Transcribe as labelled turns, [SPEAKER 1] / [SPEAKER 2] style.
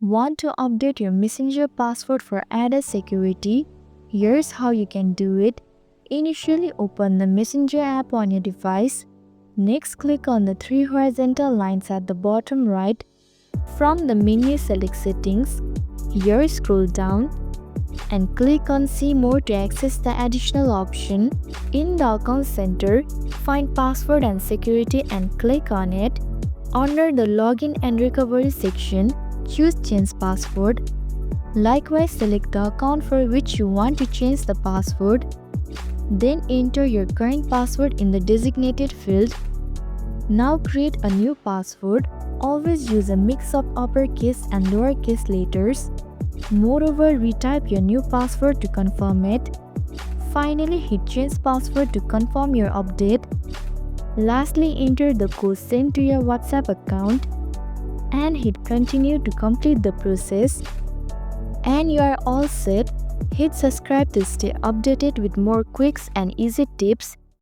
[SPEAKER 1] Want to update your Messenger password for added security? Here's how you can do it. Initially open the Messenger app on your device. Next, click on the three horizontal lines at the bottom right. From the menu, select Settings. Here, scroll down and click on See More to access the additional option. In the Account Center, find Password and Security and click on it. Under the Login and Recovery section, choose Change Password. Likewise, select the account for which you want to change the password. Then enter your current password in the designated field. Now create a new password. Always use a mix of uppercase and lowercase letters. Moreover, retype your new password to confirm it. Finally, hit Change Password to confirm your update. Lastly, enter the code sent to your WhatsApp account and hit Continue to complete the process. And you are all set. Hit subscribe to stay updated with more quick and easy tips.